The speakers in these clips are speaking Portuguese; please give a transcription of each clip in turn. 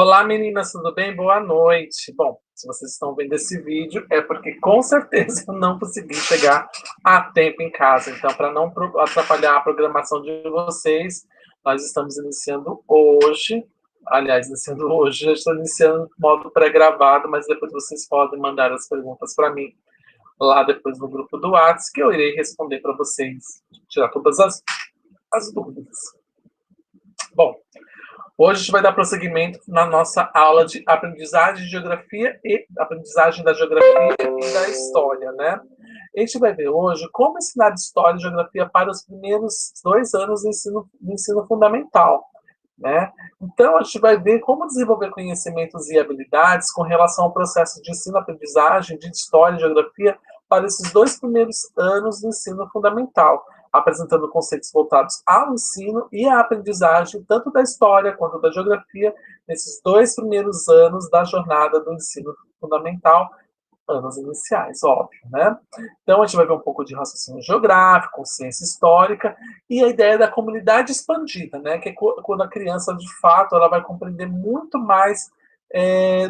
Olá, meninas, tudo bem? Boa noite. Bom, se vocês estão vendo esse vídeo, é porque com certeza eu não consegui chegar a tempo em casa. Então, para não atrapalhar a programação de vocês, nós estamos iniciando hoje. Aliás, iniciando hoje, já estou iniciando modo pré-gravado, mas depois vocês podem mandar as perguntas para mim lá depois no grupo do WhatsApp, que eu irei responder para vocês, tirar todas as dúvidas. Bom, hoje a gente vai dar prosseguimento na nossa aula de aprendizagem de geografia e aprendizagem da geografia e da história, né? A gente vai ver hoje como ensinar história e geografia para os primeiros 2 anos do ensino fundamental, né? Então, a gente vai ver como desenvolver conhecimentos e habilidades com relação ao processo de ensino-aprendizagem de história e geografia para esses 2 primeiros anos do ensino fundamental, apresentando conceitos voltados ao ensino e à aprendizagem, tanto da história quanto da geografia, nesses 2 primeiros anos da jornada do ensino fundamental, anos iniciais, óbvio, né? Então, a gente vai ver um pouco de raciocínio geográfico, ciência histórica e a ideia da comunidade expandida, né? Que é quando a criança, de fato, ela vai compreender muito mais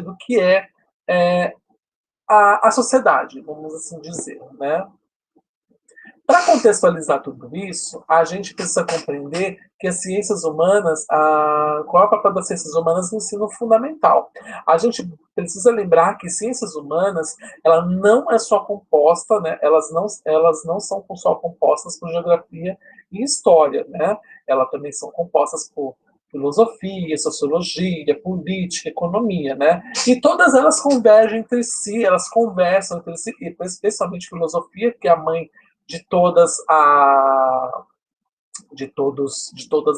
do que é a sociedade, vamos assim dizer, né? Para contextualizar tudo isso, a gente precisa compreender que as ciências humanas, qual é o papel das ciências humanas no ensino fundamental. A gente precisa lembrar que ciências humanas, ela não é só composta, né? Elas não são só compostas por geografia e história, né? Elas também são compostas por filosofia, sociologia, política, economia, né? E todas elas convergem entre si, elas conversam entre si, e especialmente filosofia, que é a mãe de todas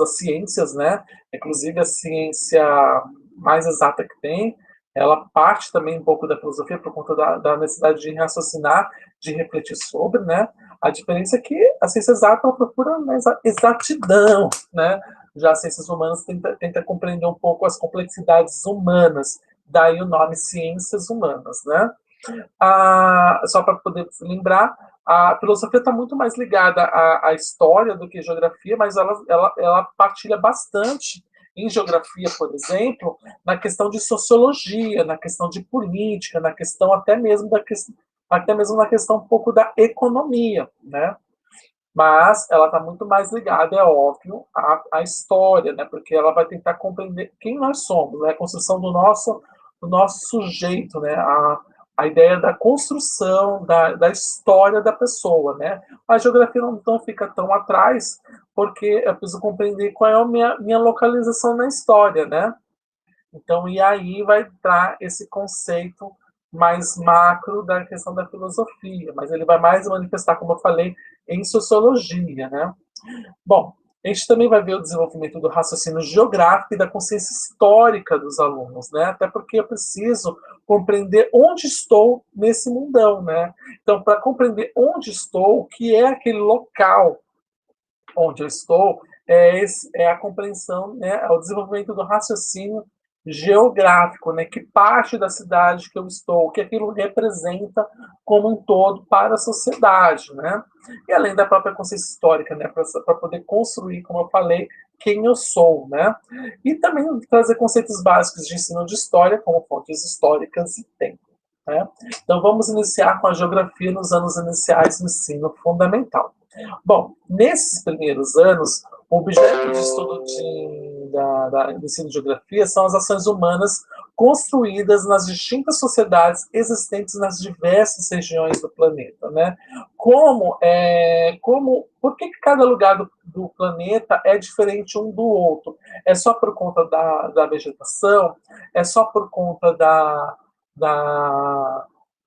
as ciências, né? Inclusive a ciência mais exata que tem, ela parte também um pouco da filosofia por conta da necessidade de raciocinar, de refletir sobre, né? A diferença é que a ciência exata ela procura mais a exatidão, né? Já as ciências humanas tenta compreender um pouco as complexidades humanas, daí o nome ciências humanas, né? Só para poder se lembrar, a filosofia está muito mais ligada à história do que à geografia, mas ela partilha bastante em geografia, por exemplo, na questão de sociologia, na questão de política, na questão até mesmo na questão um pouco da economia, né? Mas ela está muito mais ligada, é óbvio, à história, né? Porque ela vai tentar compreender quem nós somos, né? A construção do nosso sujeito, né? A ideia da construção da história da pessoa, né? A geografia não fica tão atrás, porque eu preciso compreender qual é a minha localização na história, né? Então, e aí vai entrar esse conceito mais macro da questão da filosofia, mas ele vai mais manifestar, como eu falei, em sociologia, né? Bom, a gente também vai ver o desenvolvimento do raciocínio geográfico e da consciência histórica dos alunos, né? Até porque eu preciso compreender onde estou nesse mundão, né? Então, para compreender onde estou, o que é aquele local onde eu estou, é a compreensão, né, é o desenvolvimento do raciocínio geográfico, né, que parte da cidade que eu estou, o que aquilo representa como um todo para a sociedade, né? E além da própria consciência histórica, né, para poder construir, como eu falei, quem eu sou, né? E também trazer conceitos básicos de ensino de história, como fontes históricas e tempo, né? Então vamos iniciar com a geografia nos anos iniciais do ensino fundamental. Bom, nesses primeiros anos, o objeto de estudo do ensino de geografia são as ações humanas construídas nas distintas sociedades existentes nas diversas regiões do planeta, né? Por que cada lugar do planeta é diferente um do outro? É só por conta da vegetação? É só por conta da,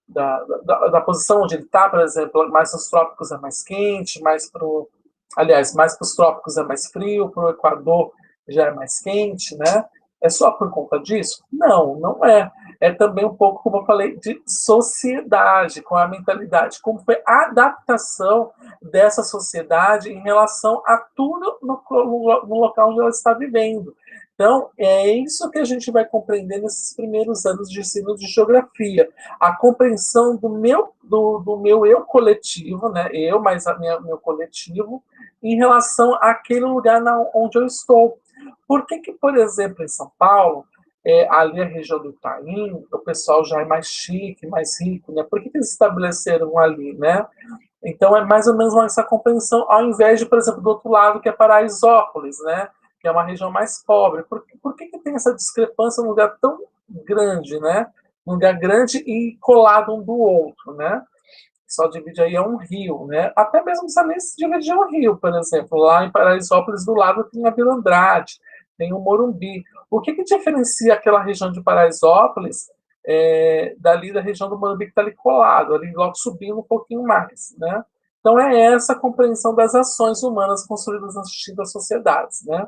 da posição onde ele está, por exemplo, mais nos trópicos é mais quente, mais para os trópicos é mais frio, para o Equador já é mais quente, né? É só por conta disso? Não, não é. É também um pouco, como eu falei, de sociedade, com a mentalidade, como foi a adaptação dessa sociedade em relação a tudo no local onde ela está vivendo. Então, é isso que a gente vai compreender nesses primeiros anos de ensino de geografia. A compreensão do meu eu coletivo, né? Eu mais meu coletivo, em relação àquele lugar onde eu estou. Por que, por exemplo, em São Paulo, ali a região do Itaim, o pessoal já é mais chique, mais rico, né? Por que eles se estabeleceram ali, né? Então é mais ou menos essa compreensão, ao invés de, por exemplo, do outro lado, que é Paraisópolis, né? Que é uma região mais pobre. Por que tem essa discrepância num lugar tão grande, né? Um lugar grande e colado um do outro, né? Só divide aí é um rio, né? Até mesmo não precisa nem se dividir um rio, por exemplo. Lá em Paraisópolis, do lado, tem a Vila Andrade, tem o Morumbi. O que diferencia aquela região de Paraisópolis dali da região do Morumbi que está ali colado, ali logo subindo um pouquinho mais, né? Então é essa a compreensão das ações humanas construídas nas distintas sociedades, né?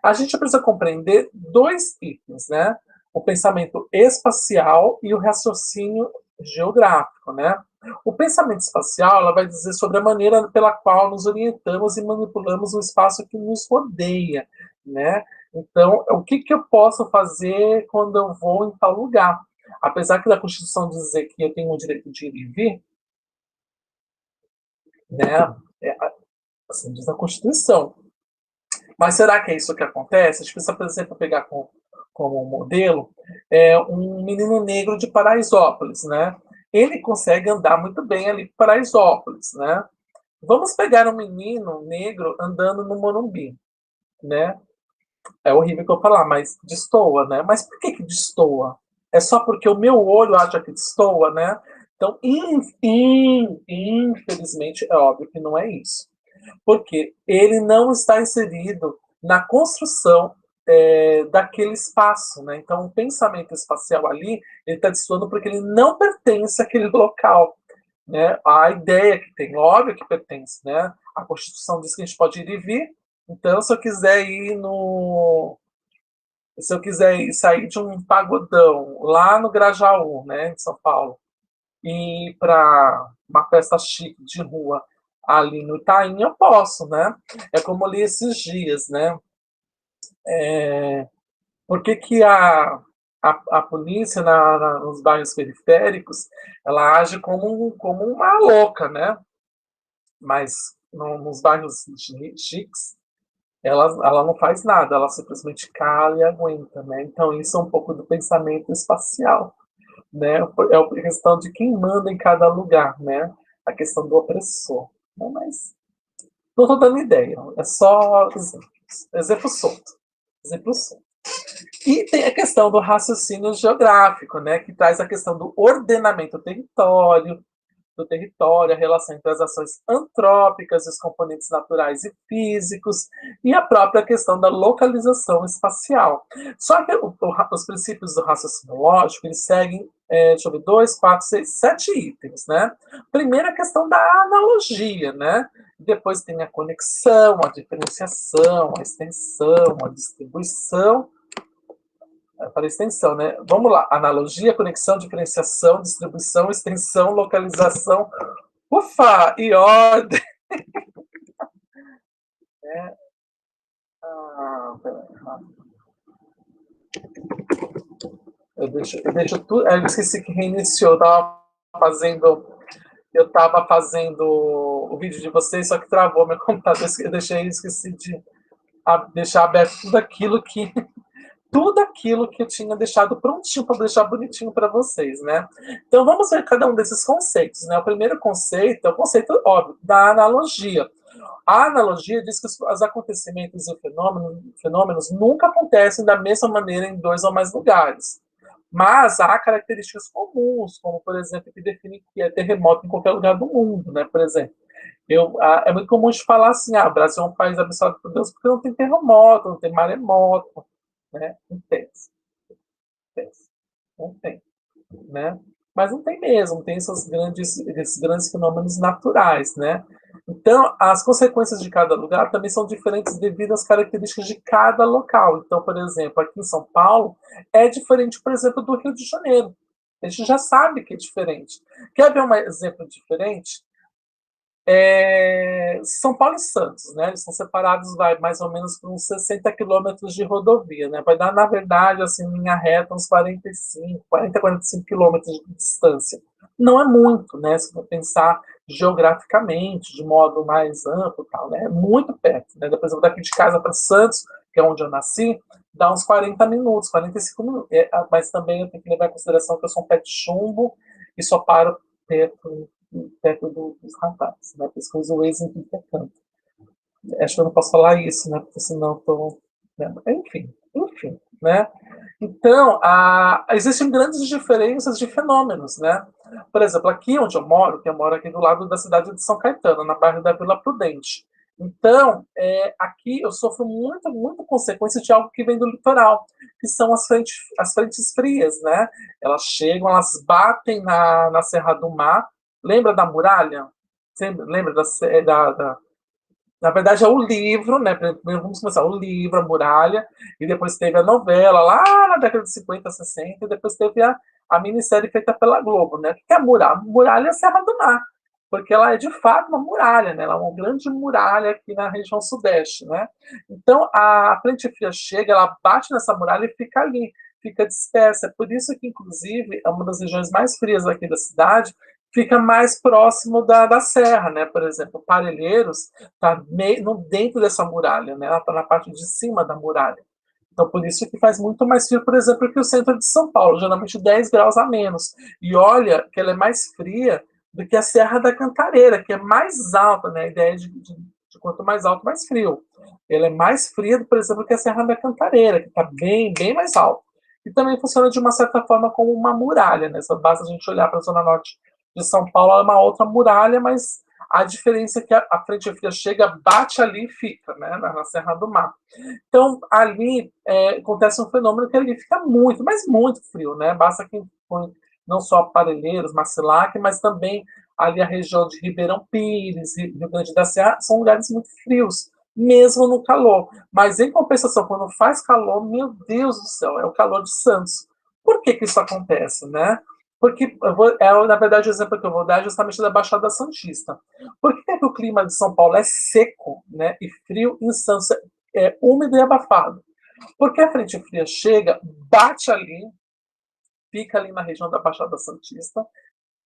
A gente precisa compreender dois itens, né? O pensamento espacial e o raciocínio geográfico, né? O pensamento espacial ela vai dizer sobre a maneira pela qual nos orientamos e manipulamos o espaço que nos rodeia, né? Então, o que eu posso fazer quando eu vou em tal lugar? Apesar que da Constituição dizer que eu tenho o direito de ir e vir, né? É, assim diz a Constituição. Mas será que é isso que acontece? A gente precisa, por exemplo, pegar como modelo um menino negro de Paraisópolis, né? Ele consegue andar muito bem ali em Paraisópolis, né? Vamos pegar um menino negro andando no Morumbi, né? É horrível que eu falar, mas destoa, né? Mas por que destoa? É só porque o meu olho acha que destoa, né? Então, infelizmente, é óbvio que não é isso. Porque ele não está inserido na construção daquele espaço, né? Então, o pensamento espacial ali, ele está destoando porque ele não pertence àquele local, né? A ideia que tem, óbvio que pertence, né? A Constituição diz que a gente pode ir e vir, então, se eu quiser sair de um pagodão lá no Grajaú, né, em São Paulo, e ir para uma festa chique de rua ali no Itaim, eu posso, né? É como eu li esses dias, né? Por que, que a polícia nos bairros periféricos ela age como uma louca, né? Mas nos bairros chiques ela não faz nada, ela simplesmente cala e aguenta, né? Então isso é um pouco do pensamento espacial, né? É a questão de quem manda em cada lugar, né? A questão do opressor. Né? Mas não estou dando ideia, é só exemplo solto. Exemplo solto. E tem a questão do raciocínio geográfico, né? Que traz a questão do ordenamento do território, a relação entre as ações antrópicas, os componentes naturais e físicos, e a própria questão da localização espacial. Só que os princípios do raciocínio lógico, eles seguem, deixa eu ver, 2, 4, 6, 7 itens, né? Primeiro a questão da analogia, né? Depois tem a conexão, a diferenciação, a extensão, a distribuição, para extensão, né? Vamos lá. Analogia, conexão, diferenciação, distribuição, extensão, localização, ufa, e ordem. Né? Eu deixo tudo. Eu esqueci que reiniciou. Eu estava fazendo o vídeo de vocês, só que travou meu computador. Eu deixei, esqueci de deixar aberto tudo aquilo que eu tinha deixado prontinho para deixar bonitinho para vocês, né? Então vamos ver cada um desses conceitos, né? O primeiro conceito é o conceito óbvio da analogia. A analogia diz que os acontecimentos e fenômenos nunca acontecem da mesma maneira em dois ou mais lugares. Mas há características comuns, como, por exemplo, que define que é terremoto em qualquer lugar do mundo, né? Por exemplo, é muito comum de falar assim, o Brasil é um país abençoado por Deus porque não tem terremoto, não tem maremoto, né? Não tem, não tem, né? Mas não tem mesmo, tem esses grandes fenômenos naturais, né? Então, as consequências de cada lugar também são diferentes devido às características de cada local. Então, por exemplo, aqui em São Paulo é diferente, por exemplo, do Rio de Janeiro. A gente já sabe que é diferente. Quer ver um exemplo diferente? São Paulo e Santos, né? Eles são separados, mais ou menos por uns 60 quilômetros de rodovia, né? Vai dar, na verdade, assim, em linha reta, uns 45 quilômetros de distância. Não é muito, né? Se for pensar geograficamente, de modo mais amplo, tal, né? É muito perto, né? Por exemplo, daqui de casa para Santos, que é onde eu nasci, dá uns 40 minutos, 45 minutos. Mas também eu tenho que levar em consideração que eu sou um pé de chumbo e só paro perto dos radares, né? Por isso que eu uso o Waze em tudo que é canto. Acho que eu não posso falar isso, né? Porque senão eu tô. Né? Enfim, né? Então, existem grandes diferenças de fenômenos, né? Por exemplo, aqui onde eu moro, que eu moro aqui do lado da cidade de São Caetano, na bairro da Vila Prudente. Então, aqui eu sofro muita consequência de algo que vem do litoral, que são as frentes frias, né? Elas chegam, elas batem na Serra do Mar. Lembra da muralha? Você lembra na verdade, é o livro, né? Primeiro vamos começar o livro, a muralha, e depois teve a novela lá na década de 50, 60, e depois teve a minissérie feita pela Globo, né? O que é a muralha? A muralha é a Serra do Mar, porque ela é de fato uma muralha, né? Ela é uma grande muralha aqui na região sudeste, né? Então a frente fria chega, ela bate nessa muralha e fica ali, fica dispersa. É por isso que, inclusive, é uma das regiões mais frias aqui da cidade, fica mais próximo da serra, né? Por exemplo, Parelheiros está dentro dessa muralha, né? Ela está na parte de cima da muralha. Então, por isso que faz muito mais frio, por exemplo, que o centro de São Paulo, geralmente 10 graus a menos. E olha que ela é mais fria do que a Serra da Cantareira, que é mais alta, né? A ideia de quanto mais alto, mais frio. Ela é mais fria, por exemplo, que a Serra da Cantareira, que está bem mais alta. E também funciona de uma certa forma como uma muralha, né? Só basta a gente olhar para a Zona Norte de São Paulo, é uma outra muralha, mas a diferença é que a frente fria chega, bate ali e fica, né, na Serra do Mar. Então, ali acontece um fenômeno que ali fica muito, mas muito frio, né? Basta que põe não só Parelheiros, Marcilac, mas também ali a região de Ribeirão Pires, Rio Grande da Serra, são lugares muito frios, mesmo no calor. Mas, em compensação, quando faz calor, meu Deus do céu, é o calor de Santos. Por que isso acontece, né? Porque, na verdade, o exemplo que eu vou dar é justamente da Baixada Santista. Por que o clima de São Paulo é seco, né, e frio, em Santos úmido e abafado? Porque a frente fria chega, bate ali, fica ali na região da Baixada Santista. A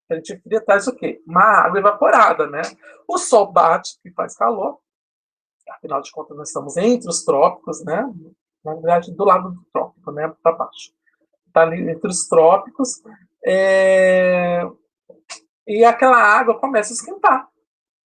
frente fria traz o quê? Uma água evaporada, né? O sol bate e faz calor. Afinal de contas, nós estamos entre os trópicos, né? Na verdade, do lado do trópico, né? Para baixo. Está ali entre os trópicos. E aquela água começa a esquentar.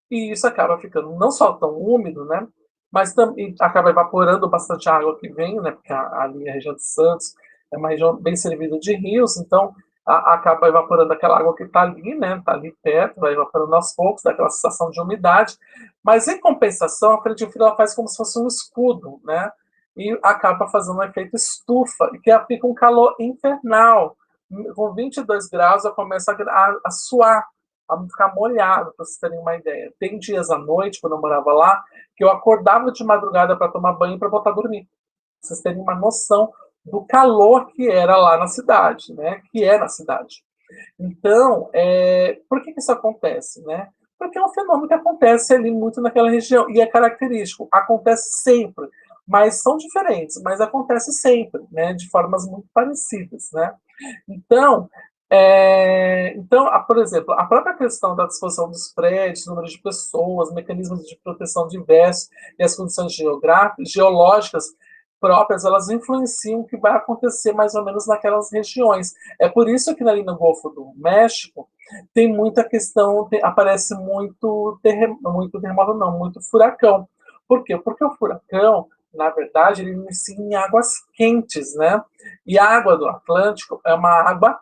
E isso acaba ficando não só tão úmido, né? Mas também acaba evaporando bastante a água que vem, né? Porque ali a região de Santos é uma região bem servida de rios, então acaba evaporando aquela água que está ali, né? Está ali perto, vai evaporando aos poucos, daquela sensação de umidade. Mas em compensação, a frente fria faz como se fosse um escudo, né? E acaba fazendo um efeito estufa, e que fica um calor infernal. Com 22 graus, eu começo a suar, a ficar molhado, para vocês terem uma ideia. Tem dias à noite, quando eu morava lá, que eu acordava de madrugada para tomar banho para voltar a dormir. Pra vocês terem uma noção do calor que era lá na cidade, né? Que é na cidade. Então, por que isso acontece, né? Porque é um fenômeno que acontece ali muito naquela região e é característico. Acontece sempre, mas são diferentes, mas acontece sempre, né? De formas muito parecidas, né? Então, por exemplo, a própria questão da disposição dos prédios, número de pessoas, mecanismos de proteção diversos e as condições geológicas próprias, elas influenciam o que vai acontecer mais ou menos naquelas regiões. É por isso que ali no Golfo do México tem muita questão, aparece muito terremoto, não, muito furacão. Por quê? Porque o furacão, na verdade, ele inicia em águas quentes, né? E a água do Atlântico é uma água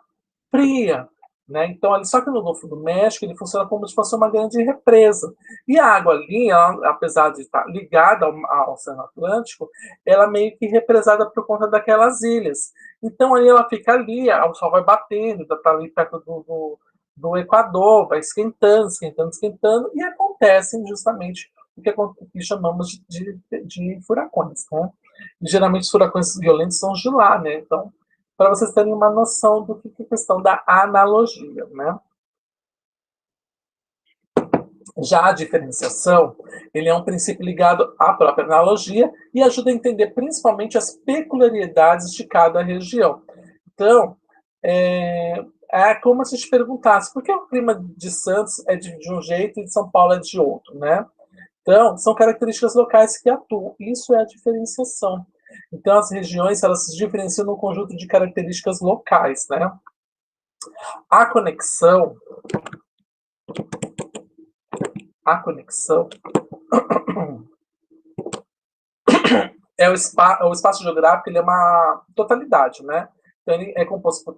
fria, né? Então, ali, só que no Golfo do México ele funciona como se fosse uma grande represa. E a água ali, ela, apesar de estar ligada ao Oceano Atlântico, ela é meio que represada por conta daquelas ilhas. Então, aí ela fica ali, o sol vai batendo, está ali perto do Equador, vai esquentando, e acontecem justamente o que chamamos de furacões, né? E, geralmente, os furacões violentos são de lá, né? Então, para vocês terem uma noção do que é a questão da analogia, né? Já a diferenciação, ele é um princípio ligado à própria analogia e ajuda a entender principalmente as peculiaridades de cada região. Então, é como se te perguntasse por que o clima de Santos é de um jeito e de São Paulo é de outro, né? Então, são características locais que atuam. Isso é a diferenciação. Então, as regiões, elas se diferenciam num conjunto de características locais, né? A conexão, a conexão o espaço geográfico, ele é uma totalidade, né? Então, ele é composto por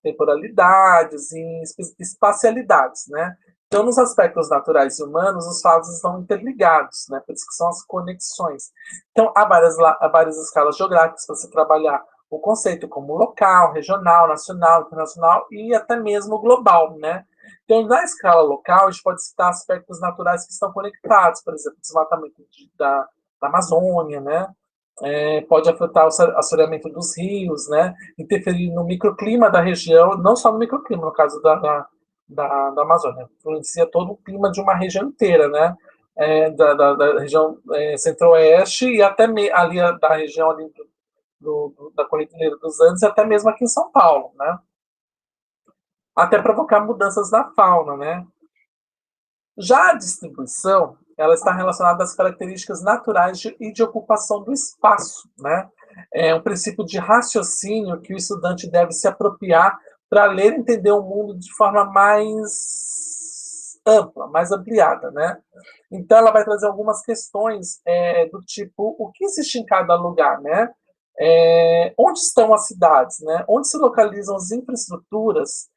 temporalidades e espacialidades, né? Então, nos aspectos naturais e humanos, os fatos estão interligados, né? Por isso que são as conexões. Então, há várias escalas geográficas para se trabalhar o conceito como local, regional, nacional, internacional e até mesmo global, né? Então, na escala local, a gente pode citar aspectos naturais que estão conectados, por exemplo, desmatamento da Amazônia, né? Pode afetar o assoreamento dos rios, né? Interferir no microclima da região, não só no microclima, no caso da Amazônia, influencia todo o clima de uma região inteira, né? Da região centro-oeste e até ali da região ali da Cordilheira dos Andes, e até mesmo aqui em São Paulo, né? Até provocar mudanças na fauna, né? Já a distribuição, ela está relacionada às características naturais e de ocupação do espaço, né? É um princípio de raciocínio que o estudante deve se apropriar para ler e entender o mundo de forma mais ampla, mais ampliada, né? Então, ela vai trazer algumas questões do tipo, o que existe em cada lugar, né? Onde estão as cidades, né? Onde se localizam as infraestruturas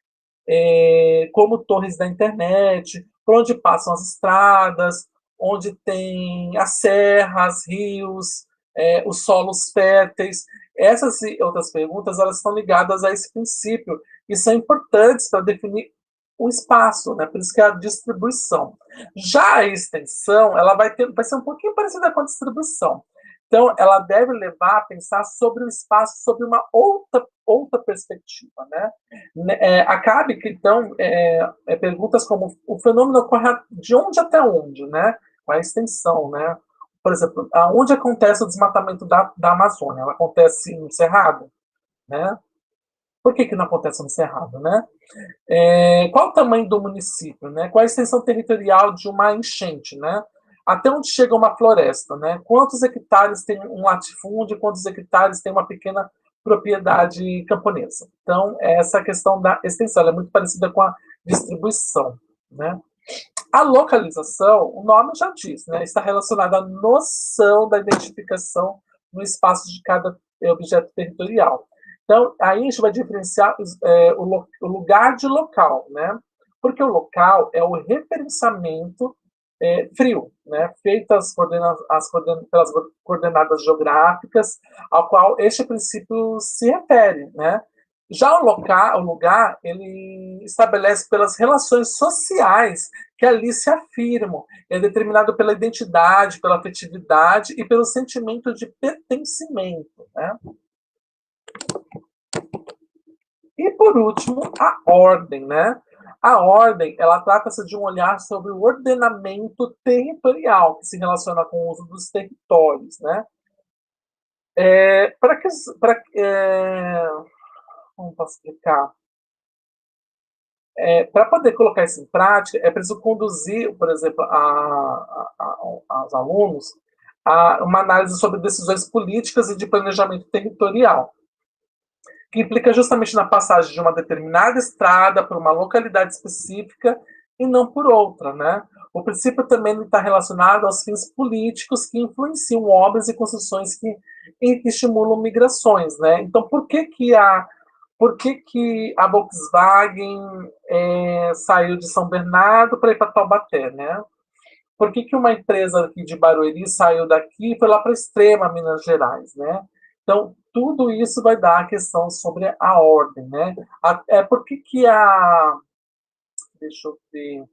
como torres da internet, por onde passam as estradas, onde tem as serras, rios, os solos férteis. Essas e outras perguntas, elas estão ligadas a esse princípio e são importantes para definir o espaço, né? Por isso que é a distribuição. Já a extensão, ela vai ser um pouquinho parecida com a distribuição. Então, ela deve levar a pensar sobre o espaço sob uma outra perspectiva, né? Acabe que, então, perguntas como o fenômeno ocorre de onde até onde, né? Qual é a extensão, né? Por exemplo, aonde acontece o desmatamento da Amazônia? Ela acontece no Cerrado, né? Por que não acontece no Cerrado, né? Qual o tamanho do município, né? Qual a extensão territorial de uma enchente, né? Até onde chega uma floresta, né? Quantos hectares tem um latifúndio, quantos hectares tem uma pequena propriedade camponesa? Então, essa questão da extensão é muito parecida com a distribuição, né? A localização, o nome já diz, né? Está relacionada à noção da identificação no espaço de cada objeto territorial. Então, aí a gente vai diferenciar o lugar de local, né? Porque o local é o referenciamento frio, né? Feito pelas coordenadas geográficas, ao qual este princípio se refere, né? Já o lugar, ele estabelece pelas relações sociais que ali se afirmam, é determinado pela identidade, pela afetividade e pelo sentimento de pertencimento, né? E, por último, a ordem, né? A ordem, ela trata-se de um olhar sobre o ordenamento territorial, que se relaciona com o uso dos territórios, né? Para que, pra, como posso explicar? Para poder colocar isso em prática, é preciso conduzir, por exemplo, aos alunos a uma análise sobre decisões políticas e de planejamento territorial, que implica justamente na passagem de uma determinada estrada por uma localidade específica e não por outra, né? O princípio também está relacionado aos fins políticos que influenciam obras e construções que estimulam migrações, né? Então, por que que a Volkswagen saiu de São Bernardo para ir para Taubaté, né? Por que que uma empresa aqui de Barueri saiu daqui e foi lá para Extrema, Minas Gerais, né? Então, tudo isso vai dar a questão sobre a ordem, né? Por que que a... Deixa eu ver...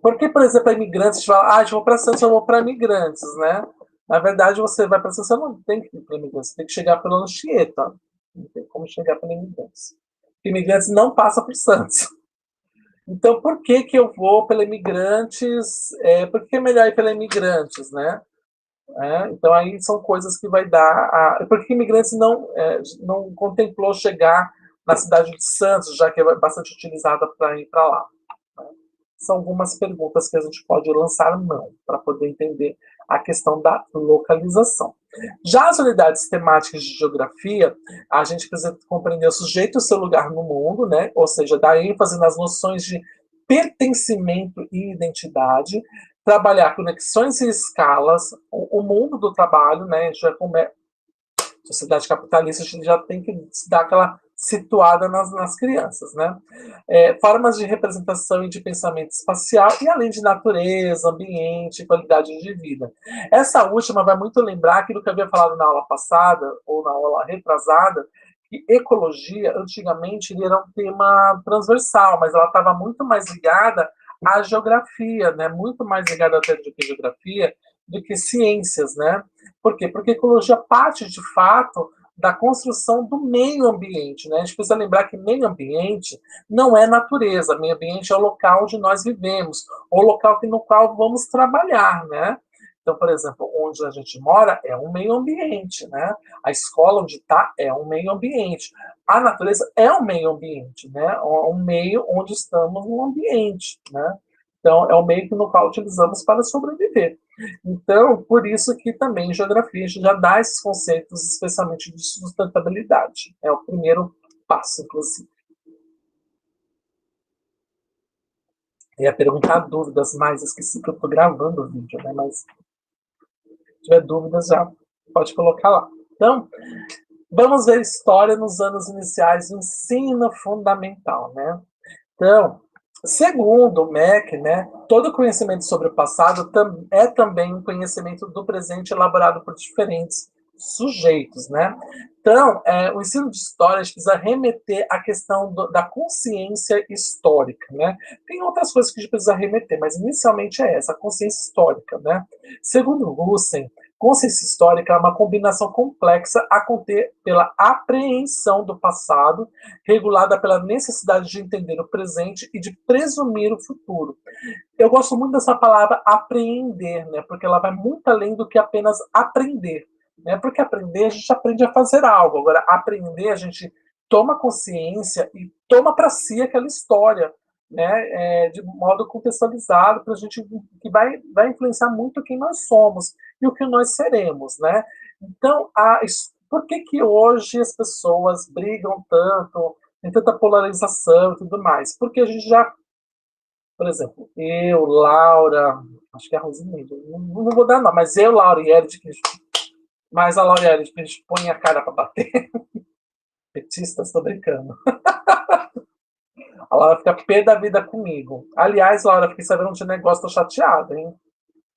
Porque, por exemplo, a imigrantes, a gente fala, eu vou para Santos, eu vou para imigrantes, né? Na verdade, você vai para Santos, você não tem que ir para imigrantes, você tem que chegar pela Anchieta. Não tem como chegar pela imigrantes. Imigrantes não passam por Santos. Então, por que que eu vou pela imigrantes? Por que é melhor ir pela imigrantes, né? Então, aí são coisas que vai dar... Por que imigrantes não contemplou chegar na cidade de Santos, já que é bastante utilizada para ir para lá? São algumas perguntas que a gente pode lançar mão para poder entender a questão da localização. Já as unidades temáticas de geografia, a gente precisa compreender o sujeito e o seu lugar no mundo, né? Ou seja, dar ênfase nas noções de pertencimento e identidade, trabalhar conexões e escalas, o mundo do trabalho, né? Já sociedade capitalista, a gente já tem que dar aquela situada nas crianças, né? Formas de representação e de pensamento espacial, e além de natureza, ambiente, qualidade de vida. Essa última vai muito lembrar aquilo que eu havia falado na aula passada, ou na aula retrasada, que ecologia, antigamente, era um tema transversal, mas ela estava muito mais ligada à geografia, né? Muito mais ligada até do que geografia, do que ciências, né? Por quê? Porque a ecologia parte, de fato, da construção do meio ambiente, né? A gente precisa lembrar que meio ambiente não é natureza, meio ambiente é o local onde nós vivemos, o local no qual vamos trabalhar, né? Então, por exemplo, onde a gente mora é um meio ambiente, né? A escola onde está é um meio ambiente. A natureza é um meio ambiente, né? É um meio onde estamos no ambiente, né? Então, é o meio no qual utilizamos para sobreviver. Então, por isso que também em geografia a gente já dá esses conceitos, especialmente de sustentabilidade. É o primeiro passo, inclusive. Eu ia perguntar dúvidas, mas esqueci que eu estou gravando o vídeo, né? Mas se tiver dúvidas, já pode colocar lá. Então, vamos ver história nos anos iniciais do ensino fundamental, né? Então, segundo o MEC, né, todo conhecimento sobre o passado é também um conhecimento do presente elaborado por diferentes sujeitos, né? Então, o ensino de história a gente precisa remeter à questão da consciência histórica, né? Tem outras coisas que a gente precisa remeter, mas inicialmente é essa, a consciência histórica, né? Segundo Russen, consciência histórica é uma combinação complexa a conter pela apreensão do passado, regulada pela necessidade de entender o presente e de presumir o futuro. Eu gosto muito dessa palavra apreender, né? Porque ela vai muito além do que apenas aprender, né? Porque aprender a gente aprende a fazer algo, agora aprender a gente toma consciência e toma para si aquela história, né? De modo contextualizado para a gente que vai influenciar muito quem nós somos e o que nós seremos, né? Então, por que hoje as pessoas brigam tanto, tem tanta polarização e tudo mais? Porque a gente já, por exemplo, eu, Laura, acho que é a Rosineide, não vou dar não, mas eu, Laura e Eric, mas a Laura e Eric, a gente põe a cara para bater. Petistas, estou brincando. A Laura fica pé da vida comigo. Aliás, Laura, fiquei sabendo de negócio, tô chateada, hein?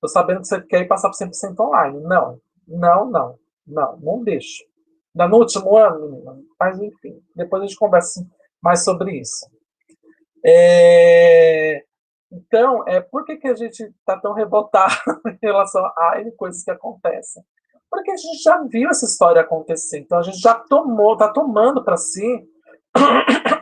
Tô sabendo que você quer ir passar por 100% online. Não, não, não, não, não deixo. Ainda no último ano, menina, mas enfim, depois a gente conversa mais sobre isso. Então, por que a gente está tão revoltado em relação a coisas que acontecem? Porque a gente já viu essa história acontecer, então a gente já está tomando para si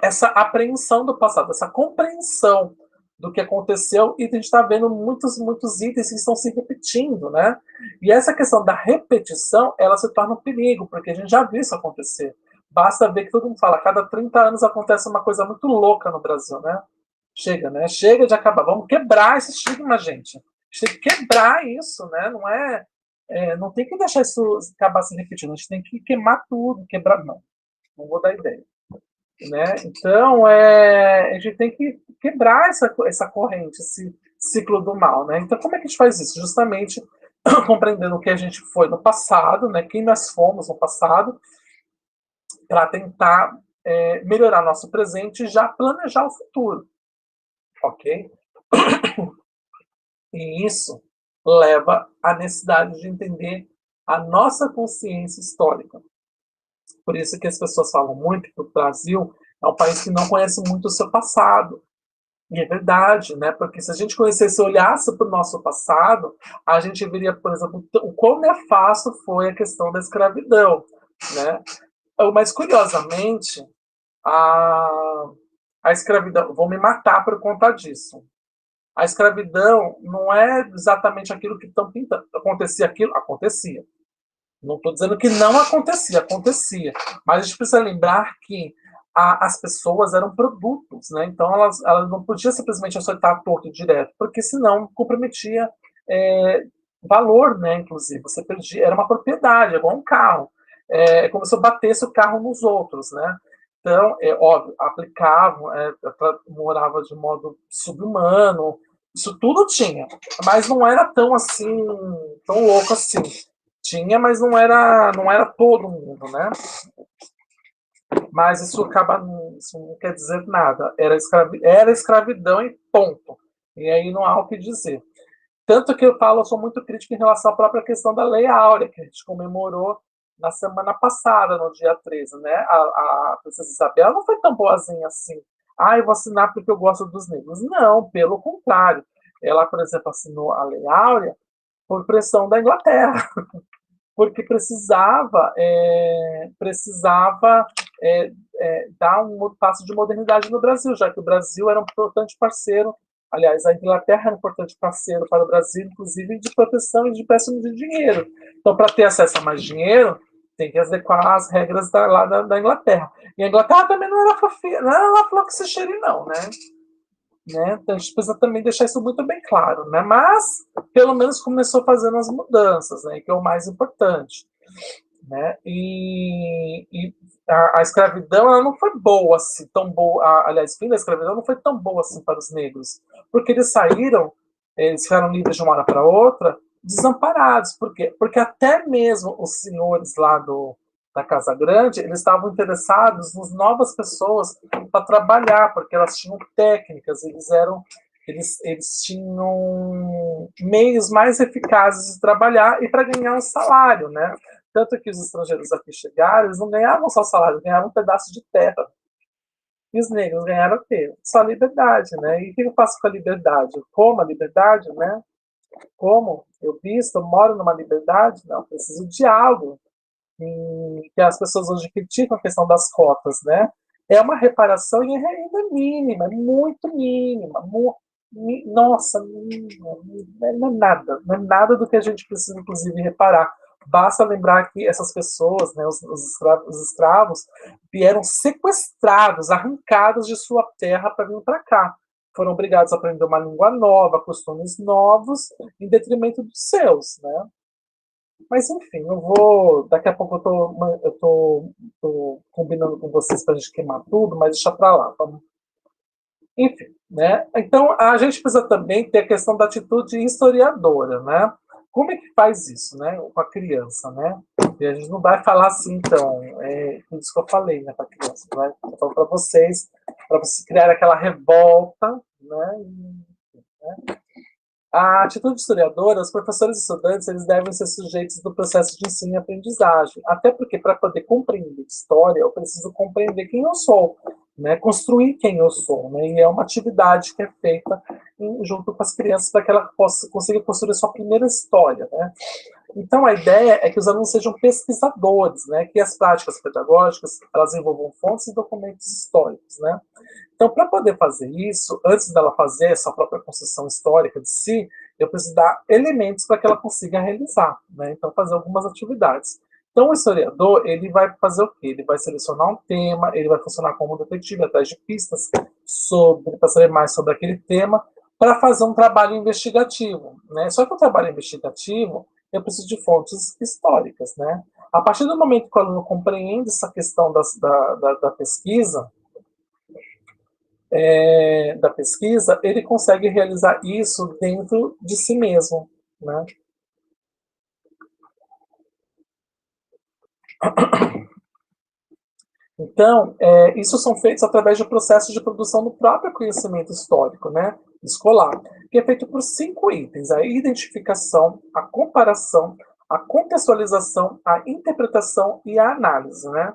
essa apreensão do passado, essa compreensão do que aconteceu, e a gente está vendo muitos itens que estão se repetindo, né? E essa questão da repetição, ela se torna um perigo, porque a gente já viu isso acontecer. Basta ver que todo mundo fala, a cada 30 anos acontece uma coisa muito louca no Brasil, né? Chega, né? Chega de acabar. Vamos quebrar esse estigma, gente. A gente tem que quebrar isso, né? Não tem que deixar isso acabar se repetindo. A gente tem que queimar tudo, quebrar. Não vou dar ideia. Né? Então, a gente tem que quebrar essa corrente, esse ciclo do mal. Né? Então, como é que a gente faz isso? Justamente compreendendo o que a gente foi no passado, né? Quem nós fomos no passado, para tentar melhorar nosso presente e já planejar o futuro. Ok? E isso leva à necessidade de entender a nossa consciência histórica. Por isso que as pessoas falam muito que o Brasil é um país que não conhece muito o seu passado. E é verdade, né? Porque se a gente conhecesse, olhasse para o nosso passado, a gente veria, por exemplo, o quão nefasto foi a questão da escravidão, né? Mas, curiosamente, a escravidão... Vou me matar por conta disso. A escravidão não é exatamente aquilo que estão pintando. Acontecia aquilo? Acontecia. Não estou dizendo que não acontecia, acontecia. Mas a gente precisa lembrar que as pessoas eram produtos, né? Então elas não podiam simplesmente aceitar torto direto, porque senão comprometia valor, né? Inclusive, você perdia, era uma propriedade, é igual um carro. É como se eu batesse o carro nos outros, né? Então, é óbvio, aplicavam, morava de modo subhumano, isso tudo tinha, mas não era tão assim, tão louco assim. Tinha, mas não era todo mundo, né? Mas isso não quer dizer nada. Era escravidão e ponto. E aí não há o que dizer. Tanto que eu falo, eu sou muito crítico em relação à própria questão da Lei Áurea, que a gente comemorou na semana passada, no dia 13, né? A princesa Isabel não foi tão boazinha assim. Ah, eu vou assinar porque eu gosto dos negros. Não, pelo contrário. Ela, por exemplo, assinou a Lei Áurea por pressão da Inglaterra, porque precisava dar um passo de modernidade no Brasil, já que o Brasil era um importante parceiro. Aliás, a Inglaterra era um importante parceiro para o Brasil, inclusive de proteção e de empréstimo de dinheiro. Então, para ter acesso a mais dinheiro, tem que adequar as regras da Inglaterra. E a Inglaterra também não era fofinha, não era lá falou que se cheire, não, né? Então a gente precisa também deixar isso muito bem claro, né? Mas pelo menos começou fazendo as mudanças, né? Que é o mais importante, né? E a escravidão ela não foi boa assim, tão boa. Aliás, o fim da escravidão não foi tão boa assim para os negros, porque eles ficaram livres de uma hora para outra, desamparados. Por quê? Porque até mesmo os senhores lá da Casa Grande, eles estavam interessados nas novas pessoas para trabalhar, porque elas tinham técnicas, eles tinham meios mais eficazes de trabalhar e para ganhar um salário, né? Tanto que os estrangeiros aqui chegaram, eles não ganhavam só salário, ganhavam um pedaço de terra. E os negros ganharam o quê? Só liberdade, né? E o que eu faço com a liberdade? Eu como a liberdade, né? Como? Eu visto, eu moro numa liberdade? Não, preciso de algo. E que as pessoas hoje criticam a questão das cotas, né? É uma reparação e ainda mínima, muito mínima. Nossa, mínima, não é nada do que a gente precisa, inclusive, reparar. Basta lembrar que essas pessoas, né, os escravos, vieram sequestrados, arrancados de sua terra para vir para cá. Foram obrigados a aprender uma língua nova, costumes novos, em detrimento dos seus, né? Mas enfim, eu vou. Daqui a pouco eu tô combinando com vocês para a gente queimar tudo, mas deixa para lá. Enfim, né? Então a gente precisa também ter a questão da atitude historiadora, né? Como é que faz isso, né? Com a criança, né? E a gente não vai falar assim, então, tudo isso que eu falei, né, para a criança, né? Eu falo para vocês criar aquela revolta, né? A atitude historiadora, os professores e estudantes eles devem ser sujeitos do processo de ensino e aprendizagem, até porque para poder compreender história, eu preciso compreender quem eu sou, né? Construir quem eu sou, né? E é uma atividade que é feita junto com as crianças para que ela consiga construir sua primeira história, né? Então, a ideia é que os alunos sejam pesquisadores, né? Que as práticas pedagógicas elas envolvam fontes e documentos históricos, né? Então, para poder fazer isso, antes dela fazer essa própria construção histórica de si, eu preciso dar elementos para que ela consiga realizar, né? Então, fazer algumas atividades. Então, o historiador, ele vai fazer o quê? Ele vai selecionar um tema, ele vai funcionar como detetive atrás de pistas para saber mais sobre aquele tema, para fazer um trabalho investigativo, né? Só que o trabalho investigativo, eu preciso de fontes históricas, né? A partir do momento que o aluno compreende essa questão da pesquisa, da pesquisa, ele consegue realizar isso dentro de si mesmo, né? Então, isso são feitos através de processos de produção do próprio conhecimento histórico, né, escolar, que é feito por 5 itens: a identificação, a comparação, a contextualização, a interpretação e a análise, né?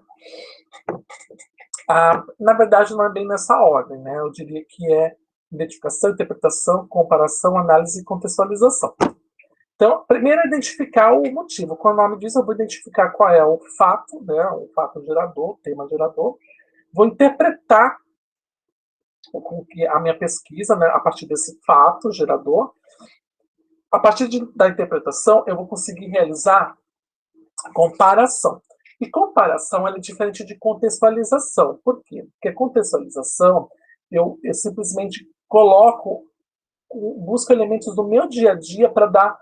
Na verdade, não é bem nessa ordem, né? Eu diria que é identificação, interpretação, comparação, análise e contextualização. Então, primeiro é identificar o motivo. Como o nome diz, eu vou identificar qual é o fato, né, o fato gerador, o tema gerador. Vou interpretar a minha pesquisa, né, a partir desse fato gerador. A partir da interpretação, eu vou conseguir realizar comparação. E comparação é diferente de contextualização. Por quê? Porque contextualização, eu simplesmente busco elementos do meu dia a dia para dar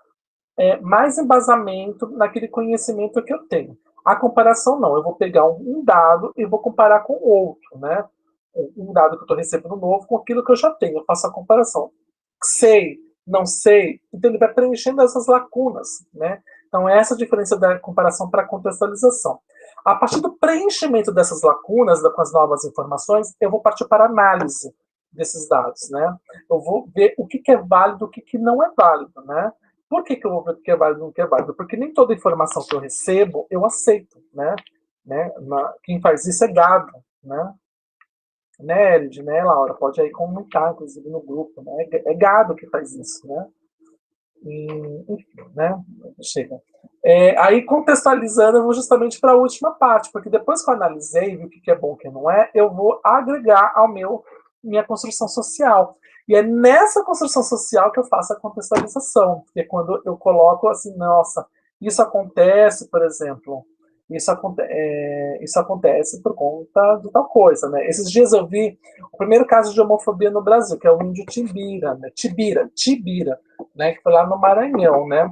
mais embasamento naquele conhecimento que eu tenho. A comparação não, eu vou pegar um dado e vou comparar com outro, né? Um dado que eu estou recebendo novo com aquilo que eu já tenho, eu faço a comparação. Sei, não sei, então ele vai preenchendo essas lacunas, né? Então, essa é a diferença da comparação para a contextualização. A partir do preenchimento dessas lacunas com as novas informações, eu vou partir para a análise desses dados, né? Eu vou ver o que é válido, o que não é válido, né? Por que eu vou ver o que é válido e o que é válido? Porque nem toda informação que eu recebo, eu aceito, né? Quem faz isso é gado, né, Ed, né, Laura? Pode aí comentar, inclusive, no grupo, né? É gado que faz isso, né? E, enfim, né? Chega. Aí, contextualizando, eu vou justamente para a última parte, porque depois que eu analisei, vi o que é bom e o que não é, eu vou agregar ao minha construção social. E é nessa construção social que eu faço a contextualização, que é quando eu coloco assim, nossa, isso acontece, por exemplo, isso acontece por conta de tal coisa, né? Esses dias eu vi o primeiro caso de homofobia no Brasil, que é o índio Tibira, né? Tibira, né? Que foi lá no Maranhão, né?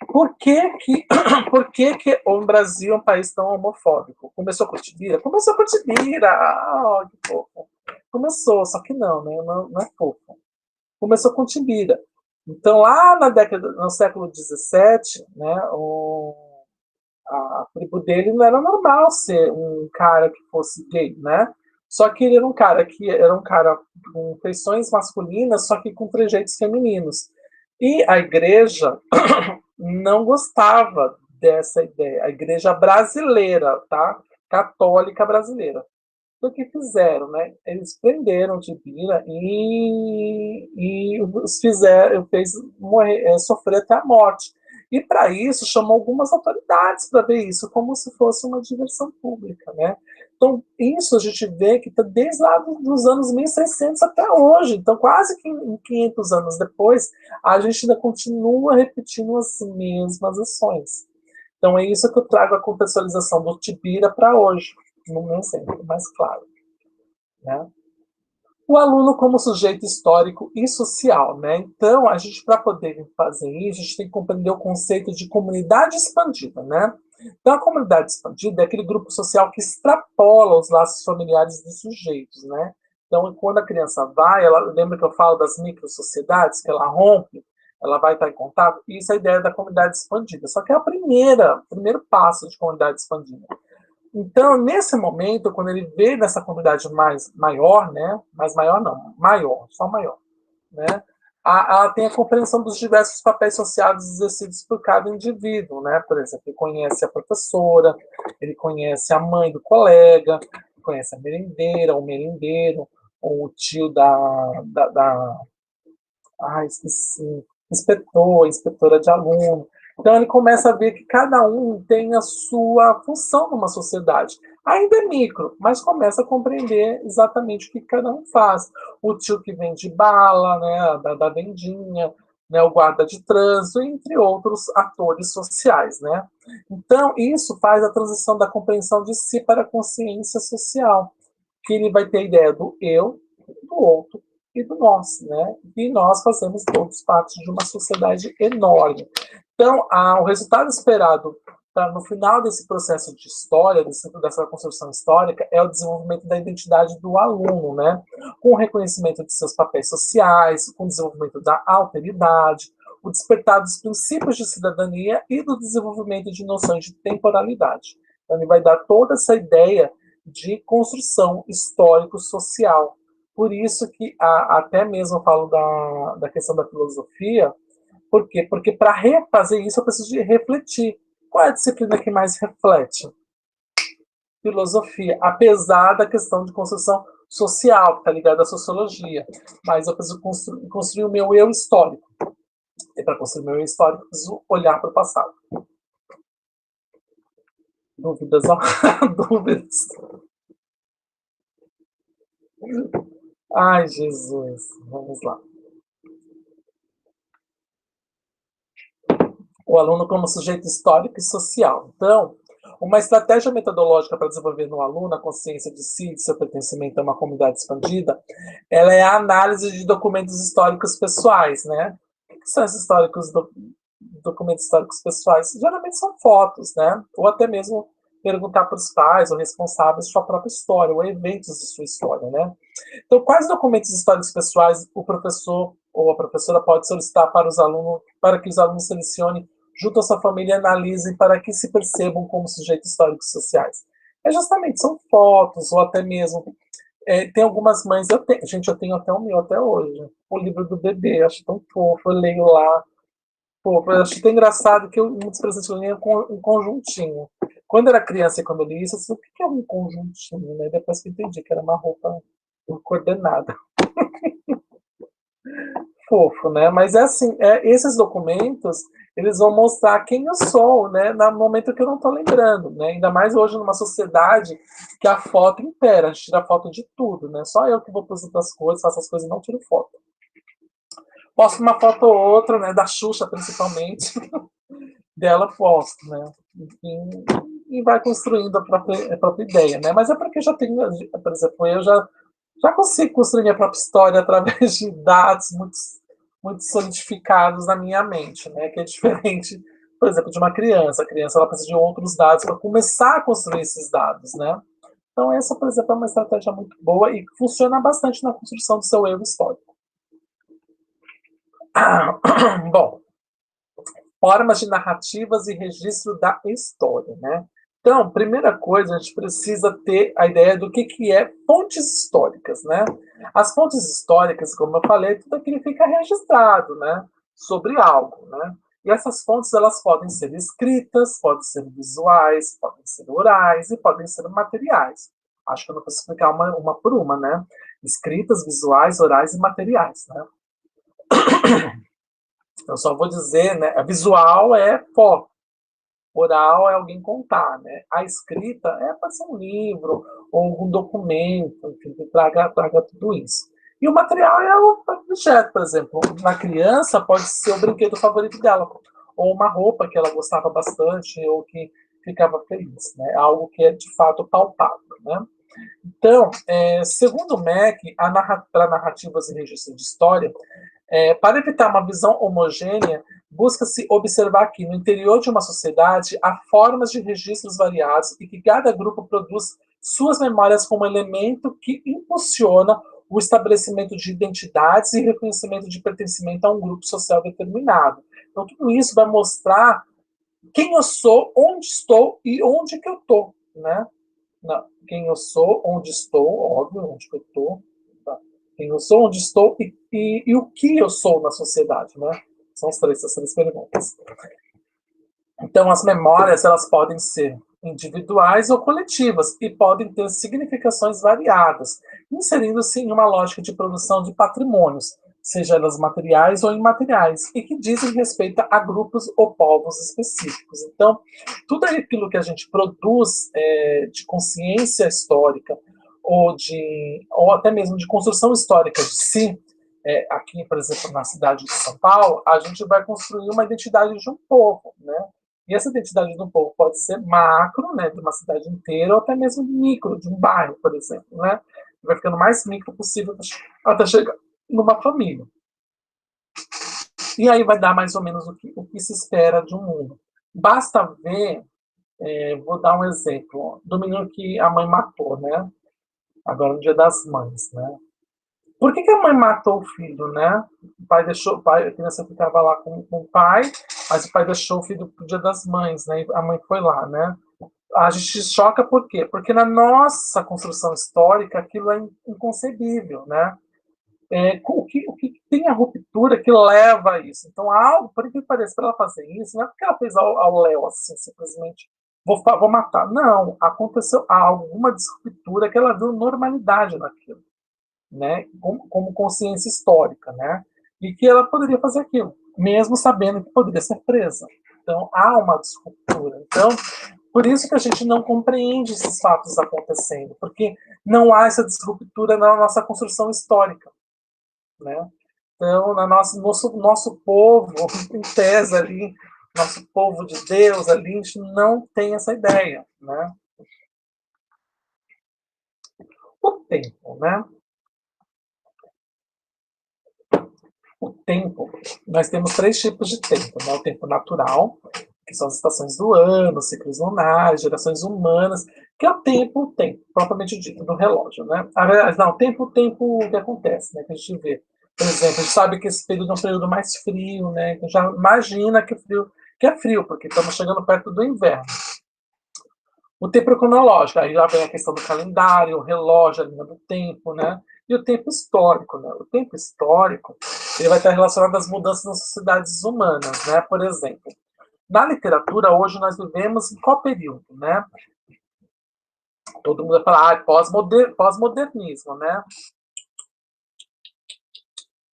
Por que que, o Brasil é um país tão homofóbico? Começou com Tibira? Começou com Tibira! Ah, que fofo. Começou, só que não, né? Não é fofo. Começou com Tibira. Então, lá no século XVII, né, a tribo dele não era normal ser um cara que fosse gay, né? Só que ele era um cara com feições masculinas, só que com trejeitos femininos. E a igreja não gostava dessa ideia. A igreja brasileira, tá? Católica brasileira. O que fizeram, né? Eles prenderam Tibira e os fez morrer, sofrer até a morte. E para isso chamou algumas autoridades para ver isso como se fosse uma diversão pública, né? Então isso a gente vê que está desde lá dos anos 1600 até hoje. Então quase que 500 anos depois a gente ainda continua repetindo as mesmas ações. Então é isso que eu trago a contextualização do Tibira para hoje, num exemplo mais claro, né? O aluno como sujeito histórico e social, né? Então, a gente, para poder fazer isso, a gente tem que compreender o conceito de comunidade expandida, né? Então, a comunidade expandida é aquele grupo social que extrapola os laços familiares dos sujeitos, né? Então, quando a criança vai, ela lembra que eu falo das microsociedades, que ela rompe, ela vai estar em contato, e isso é a ideia da comunidade expandida. Só que é o primeiro passo de comunidade expandida. Então, nesse momento, quando ele vê nessa comunidade maior, né? Mais maior não, maior, só maior, né? Ela tem a compreensão dos diversos papéis sociais exercidos por cada indivíduo, né? Por exemplo, ele conhece a professora, ele conhece a mãe do colega, conhece a merendeira, o merendeiro, ou o tio esqueci, inspetora de aluno. Então ele começa a ver que cada um tem a sua função numa sociedade. Ainda é micro, mas começa a compreender exatamente o que cada um faz. O tio que vende bala, né, da vendinha, né, o guarda de trânsito, entre outros atores sociais, né? Então isso faz a transição da compreensão de si para a consciência social, que ele vai ter a ideia do eu, do outro e do nós, né? E nós fazemos todos parte de uma sociedade enorme. Então, o resultado esperado no final desse processo de história, dessa construção histórica, é o desenvolvimento da identidade do aluno, né? Com o reconhecimento de seus papéis sociais, com o desenvolvimento da alteridade, o despertar dos princípios de cidadania e do desenvolvimento de noções de temporalidade. Então, ele vai dar toda essa ideia de construção histórico-social. Por isso que até mesmo eu falo da questão da filosofia. Por quê? Porque para refazer isso eu preciso de refletir. Qual é a disciplina que mais reflete? Filosofia, apesar da questão de construção social, que está ligada à sociologia. Mas eu preciso construir o meu eu histórico. E para construir o meu eu histórico, eu preciso olhar para o passado. Dúvidas? Dúvidas. Ai, Jesus. Vamos lá. O aluno como sujeito histórico e social. Então, uma estratégia metodológica para desenvolver no aluno a consciência de si, de seu pertencimento a uma comunidade expandida, ela é a análise de documentos históricos pessoais, né? O que são esses documentos históricos pessoais geralmente são fotos, né? Ou até mesmo perguntar para os pais ou responsáveis de sua própria história, ou eventos de sua história, né? Então, quais documentos históricos pessoais o professor ou a professora pode solicitar para os alunos, para que os alunos selecionem junto à sua família e analisem para que se percebam como sujeitos históricos sociais? É justamente, são fotos, ou até mesmo tem algumas mães, gente, eu tenho até o meu até hoje, o livro do bebê, eu acho tão fofo, eu leio lá, pô, eu acho tão engraçado que muitos presentes eu leio um conjuntinho. Quando eu era criança e quando eu li isso, eu disse, o que é um conjuntinho, né? Depois que eu entendi que era uma roupa coordenada. Fofo, né? Mas é assim, esses documentos, eles vão mostrar quem eu sou, né? No momento que eu não estou lembrando, né? Ainda mais hoje numa sociedade que a foto impera, a gente tira foto de tudo, né? Só eu que vou para as coisas, faço as coisas e não tiro foto. Posto uma foto ou outra, né? Da Xuxa, principalmente, dela posto, né? Enfim, e vai construindo a própria ideia, né? Mas é porque já tenho, por exemplo, eu já consigo construir minha própria história através de dados muito solidificados na minha mente, né? Que é diferente, por exemplo, de uma criança. A criança ela precisa de outros dados para começar a construir esses dados, né? Então essa, por exemplo, é uma estratégia muito boa e funciona bastante na construção do seu eu histórico. Bom, formas de narrativas e registro da história, né? Então, primeira coisa, a gente precisa ter a ideia do que é fontes históricas, né? As fontes históricas, como eu falei, tudo aquilo fica registrado, né? Sobre algo, né? E essas fontes, elas podem ser escritas, podem ser visuais, podem ser orais e podem ser materiais. Acho que eu não preciso explicar uma por uma, né? Escritas, visuais, orais e materiais, né? Eu só vou dizer, né? A visual é foto. Oral é alguém contar, né? A escrita pode ser um livro ou algum documento, enfim, que traga tudo isso. E o material é o objeto, por exemplo. Na criança pode ser o brinquedo favorito dela, ou uma roupa que ela gostava bastante, ou que ficava feliz, né? Algo que é de fato palpável, né? Então, segundo o MEC, para narrativas e registro de história, para evitar uma visão homogênea, busca-se observar que, no interior de uma sociedade, há formas de registros variados e que cada grupo produz suas memórias como elemento que impulsiona o estabelecimento de identidades e reconhecimento de pertencimento a um grupo social determinado. Então, tudo isso vai mostrar quem eu sou, onde estou e onde que eu estou, né? Não, quem eu sou, onde estou, óbvio, onde eu estou, tá? Quem eu sou, onde estou e o que eu sou na sociedade, né? São as três perguntas. Então, as memórias, elas podem ser individuais ou coletivas e podem ter significações variadas, inserindo-se em uma lógica de produção de patrimônios, seja elas materiais ou imateriais, e que dizem respeito a grupos ou povos específicos. Então, tudo aquilo que a gente produz de consciência histórica ou até mesmo de construção histórica de si, aqui, por exemplo, na cidade de São Paulo, a gente vai construir uma identidade de um povo, né? E essa identidade do povo pode ser macro, né, de uma cidade inteira, ou até mesmo micro, de um bairro, por exemplo, né? Vai ficando mais micro possível até chegar numa família. E aí vai dar mais ou menos o que se espera de um mundo. Basta ver, vou dar um exemplo, do menino que a mãe matou, né? Agora no Dia das Mães, né? Por que a mãe matou o filho, né? O pai deixou, a criança ficava lá com o pai, mas o pai deixou o filho pro Dia das Mães, né? E a mãe foi lá, né? A gente choca por quê? Porque na nossa construção histórica aquilo é inconcebível, né? O que tem a ruptura que leva a isso? Então, algo, por que pareça, para ela fazer isso, não é porque ela fez ao Léo assim, simplesmente vou matar. Não, aconteceu algo, uma disruptura que ela viu normalidade naquilo, né? Como consciência histórica, né? E que ela poderia fazer aquilo, mesmo sabendo que poderia ser presa. Então, há uma disruptura. Então, por isso que a gente não compreende esses fatos acontecendo, porque não há essa disruptura na nossa construção histórica, né? Então, nosso povo, em tese ali, nosso povo de Deus ali, a gente não tem essa ideia, né? O tempo, né? O tempo, nós temos três tipos de tempo, né? O tempo natural, que são as estações do ano, ciclos lunares, gerações humanas, que é o tempo, propriamente dito, do relógio, né? Não, o tempo que acontece, né? Que a gente vê. Por exemplo, a gente sabe que esse período é um período mais frio, né? Então já imagina que é frio, porque estamos chegando perto do inverno. O tempo cronológico, aí já vem a questão do calendário, o relógio, a linha do tempo, né? E o tempo histórico, né? O tempo histórico, ele vai estar relacionado às mudanças nas sociedades humanas, né? Por exemplo, na literatura, hoje nós vivemos em qual período, né? Todo mundo vai falar, pós-modernismo, né?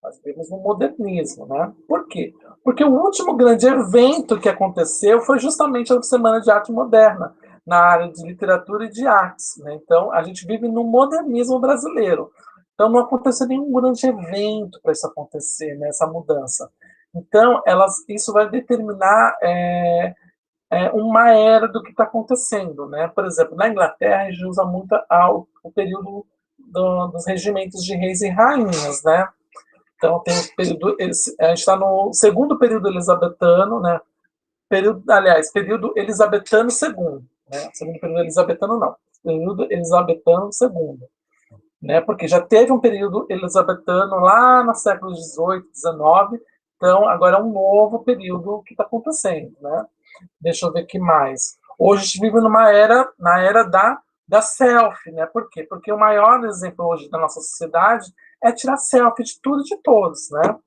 Nós vivemos no modernismo, né? Por quê? Porque o último grande evento que aconteceu foi justamente a Semana de Arte Moderna, na área de literatura e de artes, né? Então, a gente vive no modernismo brasileiro. Então, não aconteceu nenhum grande evento para isso acontecer, né? Essa mudança. Então, isso vai determinar uma era do que está acontecendo, né? Por exemplo, na Inglaterra, a gente usa muito o período dos regimentos de reis e rainhas, né? Então, tem o período, a gente está no segundo período elisabetano, né? Período elisabetano segundo, né? Segundo período elisabetano não, período elisabetano segundo, né? Porque já teve um período elisabetano lá no século XVIII, XIX, então agora é um novo período que está acontecendo, né? Deixa eu ver o que mais. Hoje a gente vive na era da selfie, né? Por quê? Porque o maior exemplo hoje da nossa sociedade é tirar selfie de tudo e de todos, né?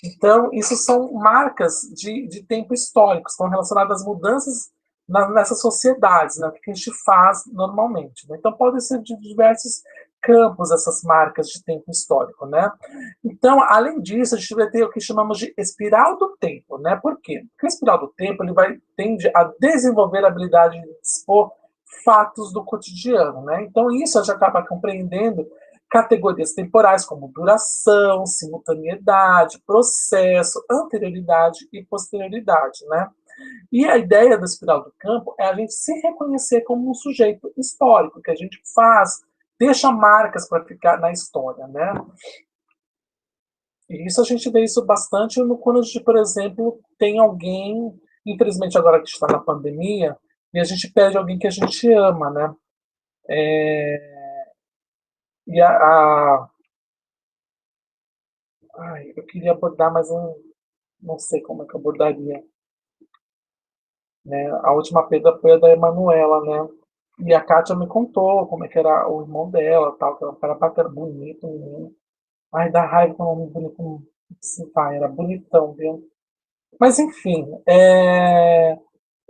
Então, isso são marcas de tempo histórico, estão relacionadas às mudanças nessas sociedades, né? O que a gente faz normalmente. Né? Então, podem ser de diversos campos essas marcas de tempo histórico, né? Então, além disso, a gente vai ter o que chamamos de espiral do tempo, né? Por quê? Porque o espiral do tempo ele tende a desenvolver a habilidade de expor fatos do cotidiano, né? Então, isso a gente acaba compreendendo categorias temporais como duração, simultaneidade, processo, anterioridade e posterioridade, né? E a ideia da espiral do campo é a gente se reconhecer como um sujeito histórico, que a gente faz, deixa marcas para ficar na história, né? E isso a gente vê isso bastante quando a gente, por exemplo, tem alguém, infelizmente agora que está na pandemia, e a gente perde alguém que a gente ama, né? E eu queria abordar, mas eu não sei como é que eu abordaria. Né? A última perda foi a da Emanuela, né? E a Kátia me contou como é que era o irmão dela, tal, que era um cara bacana, bonito, menino. Ai, dá raiva com o nome bonito. Esse pai era bonitão, viu? Mas enfim,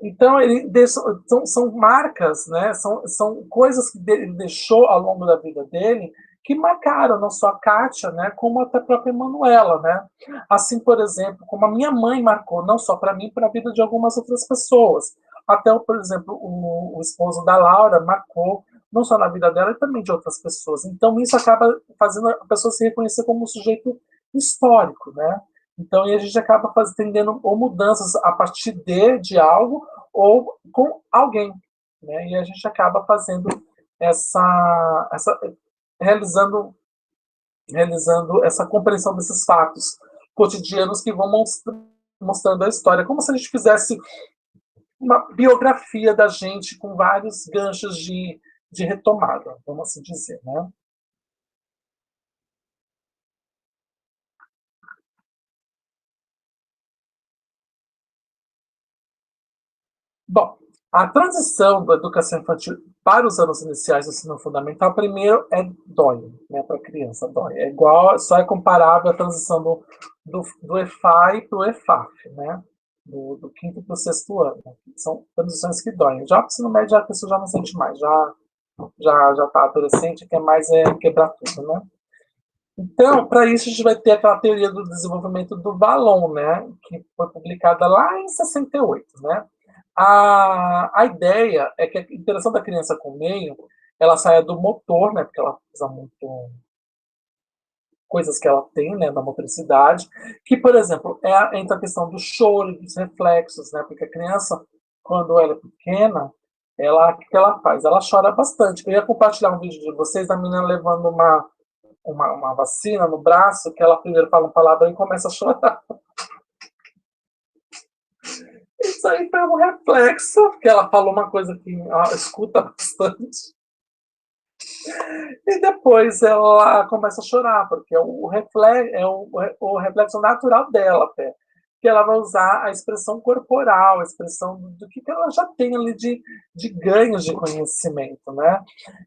então são marcas, né? São coisas que ele deixou ao longo da vida dele que marcaram não só a Kátia, né? Como até a própria Manuela, né? Assim, por exemplo, como a minha mãe marcou não só para mim, para a vida de algumas outras pessoas. Até, por exemplo, o esposo da Laura marcou não só na vida dela, e também de outras pessoas. Então, isso acaba fazendo a pessoa se reconhecer como um sujeito histórico, né? Então, a gente acaba tendendo ou mudanças a partir de algo ou com alguém, né? E a gente acaba fazendo essa realizando essa compreensão desses fatos cotidianos que vão mostrando a história, como se a gente fizesse uma biografia da gente com vários ganchos de retomada, vamos assim dizer, né? Bom, a transição da educação infantil para os anos iniciais do ensino fundamental, primeiro dói, né, para a criança, dói. É igual, só é comparável à transição do EFAI para o EFAF, né? Do quinto para o sexto ano. São transições que doem. Já para o ensino médio, a pessoa já não sente mais, já está adolescente, quer mais quebrar tudo, né? Então, para isso, a gente vai ter aquela teoria do desenvolvimento do balão, né? Que foi publicada lá em 68, né? A ideia é que a interação da criança com o meio ela saia do motor, né? Porque ela usa muito coisas que ela tem, né? Da motricidade, que, por exemplo, entra a questão do choro, dos reflexos, né? Porque a criança, quando ela é pequena, o que ela faz? Ela chora bastante. Eu ia compartilhar um vídeo de vocês da menina levando uma vacina no braço, que ela primeiro fala uma palavra e começa a chorar. Isso aí foi um reflexo, que ela falou uma coisa que ela escuta bastante. E depois ela começa a chorar, porque o reflexo natural dela, até. Que ela vai usar a expressão corporal, a expressão do que ela já tem ali de ganhos de conhecimento, né?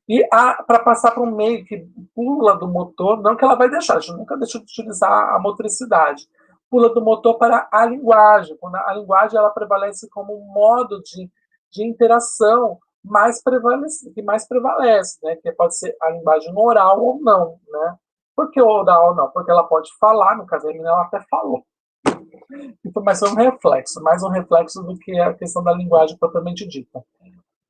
E para passar para um meio que pula do motor, não que ela vai deixar, a gente nunca deixou de utilizar a motricidade, pula do motor para a linguagem, quando a linguagem ela prevalece como um modo de interação que mais prevalece, né? Que pode ser a linguagem oral ou não, né? Por que oral não? Porque ela pode falar, no caso a menina ela até falou. Então, mas é um reflexo, mais um reflexo do que a questão da linguagem propriamente dita.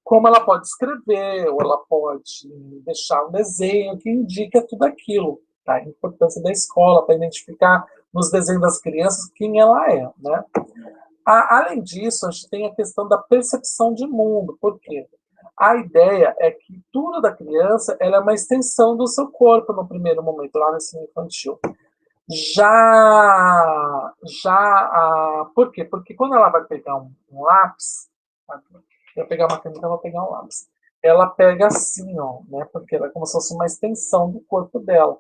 Como ela pode escrever, ou ela pode deixar um desenho que indica tudo aquilo. Tá? A importância da escola para identificar nos desenhos das crianças quem ela é. Né? Além disso, a gente tem a questão da percepção de mundo. Por quê? A ideia é que tudo da criança ela é uma extensão do seu corpo no primeiro momento, lá no ensino infantil. Por quê? Porque quando ela vai pegar um lápis, eu pegar uma caneta, eu vou pegar um lápis. Ela pega assim, ó, né? Porque ela é como se fosse uma extensão do corpo dela.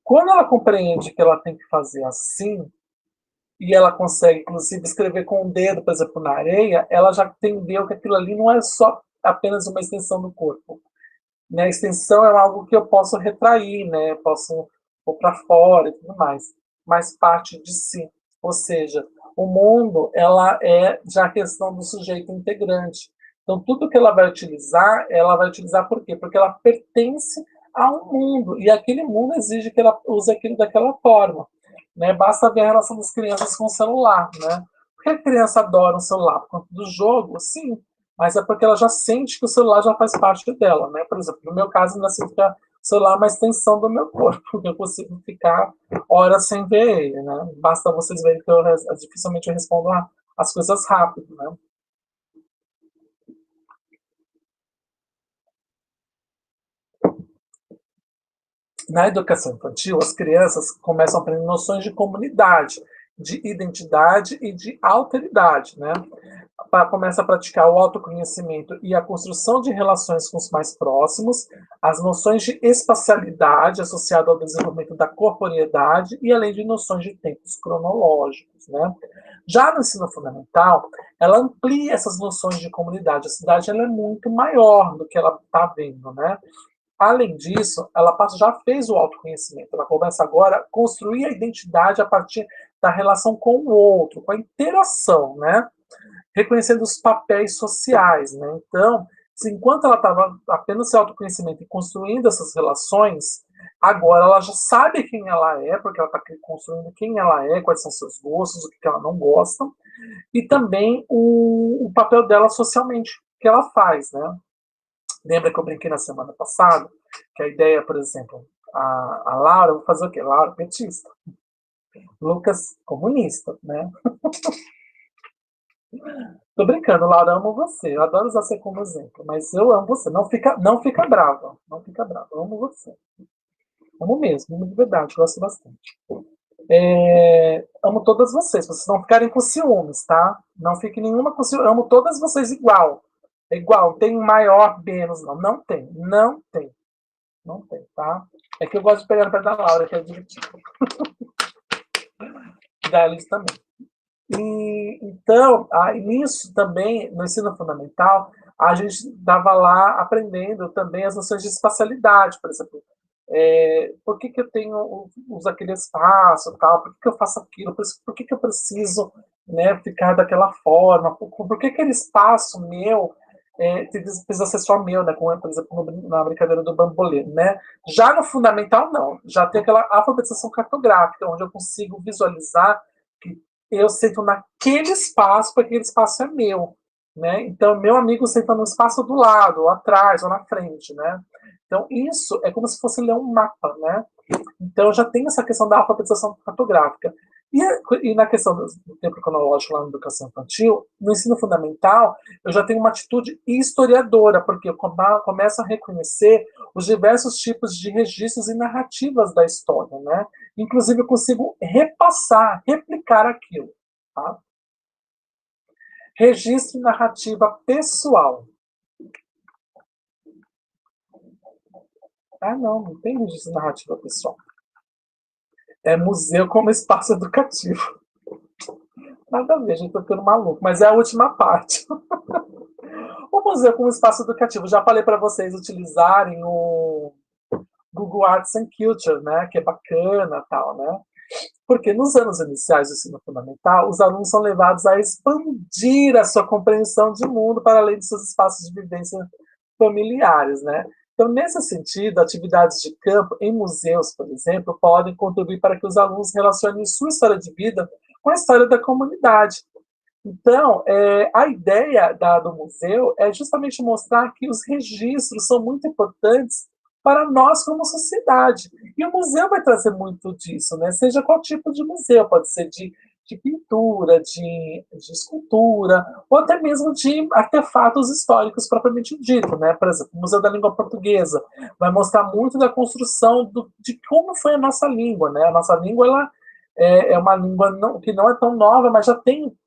Quando ela compreende que ela tem que fazer assim, e ela consegue, inclusive, escrever com o dedo, por exemplo, na areia, ela já entendeu que aquilo ali não é só apenas uma extensão do corpo. Né? A extensão é algo que eu posso retrair, né? Posso pôr para fora e tudo mais, mas parte de si. Ou seja, o mundo ela é já a questão do sujeito integrante. Então, tudo que ela vai utilizar por quê? Porque ela pertence a um mundo, e aquele mundo exige que ela use aquilo daquela forma. Né? Basta ver a relação das crianças com o celular. Né? Por que a criança adora um celular? Por conta do jogo? Sim, mas é porque ela já sente que o celular já faz parte dela, né? Por exemplo, no meu caso, ainda sinto que o celular é uma extensão do meu corpo, porque eu consigo ficar horas sem ver ele, né? Basta vocês verem que dificilmente eu respondo as coisas rápido, né? Na educação infantil, as crianças começam a aprender noções de comunidade, de identidade e de alteridade, né? Começa a praticar o autoconhecimento e a construção de relações com os mais próximos, as noções de espacialidade associado ao desenvolvimento da corporeidade e além de noções de tempos cronológicos, né? Já no ensino fundamental, ela amplia essas noções de comunidade. A cidade ela é muito maior do que ela está vendo, né? Além disso, ela já fez o autoconhecimento. Ela começa agora a construir a identidade a partir da relação com o outro, com a interação, né? Reconhecendo os papéis sociais, né? Então, enquanto ela estava apenas se autoconhecimento e construindo essas relações, agora ela já sabe quem ela é, porque ela está construindo quem ela é, quais são seus gostos, o que ela não gosta, e também o papel dela socialmente, que ela faz, né? Lembra que eu brinquei na semana passada? Que a ideia, por exemplo, a Laura, vou fazer o quê? Laura, petista. Lucas, comunista, né? Tô brincando, Laura, amo você. Eu adoro usar você como exemplo, mas eu amo você. Não fica brava. Não fica brava. Eu amo você. Amo mesmo, amo de verdade, gosto bastante. Amo todas vocês não ficarem com ciúmes, tá? Não fique nenhuma com ciúmes. Amo todas vocês igual. É igual, tem maior, menos, não. Não tem, não tem. Não tem, tá? É que eu gosto de pegar no pé da Laura, que é divertido. Da Alice também. Então, nisso também, no ensino fundamental, a gente estava lá aprendendo também as noções de espacialidade, por exemplo. Por que eu uso aquele espaço, tal? Por que eu faço aquilo? Por que eu preciso, né, ficar daquela forma? Por que aquele espaço meu precisa ser só meu, né? Como, por exemplo, na brincadeira do bambolê, né? Já no fundamental, não. Já tem aquela alfabetização cartográfica, onde eu consigo visualizar que eu sento naquele espaço, porque aquele espaço é meu. Né? Então, meu amigo senta no espaço do lado, ou atrás, ou na frente. Né? Então, isso é como se fosse ler um mapa. Né? Então, já tem essa questão da alfabetização cartográfica. E na questão do tempo cronológico lá na educação infantil, no ensino fundamental, eu já tenho uma atitude historiadora, porque eu começo a reconhecer os diversos tipos de registros e narrativas da história, né? Inclusive, eu consigo repassar, replicar aquilo. Tá? Registro e narrativa pessoal. Ah, não tem registro e narrativa pessoal. É museu como espaço educativo. Nada a ver, a gente tá ficando maluco, mas é a última parte. O museu como espaço educativo. Já falei para vocês utilizarem o Google Arts and Culture, né, que é bacana, tal, né? Porque nos anos iniciais do ensino fundamental, os alunos são levados a expandir a sua compreensão de mundo para além de seus espaços de vivência familiares, né? Então, nesse sentido, atividades de campo em museus, por exemplo, podem contribuir para que os alunos relacionem sua história de vida com a história da comunidade. Então, a ideia do museu é justamente mostrar que os registros são muito importantes para nós como sociedade. E o museu vai trazer muito disso, né? Seja qual tipo de museu, pode ser de pintura, de escultura, ou até mesmo de artefatos históricos propriamente dito, né? Por exemplo, o Museu da Língua Portuguesa vai mostrar muito da construção de como foi a nossa língua, né? A nossa língua, ela é uma língua que não é tão nova, mas já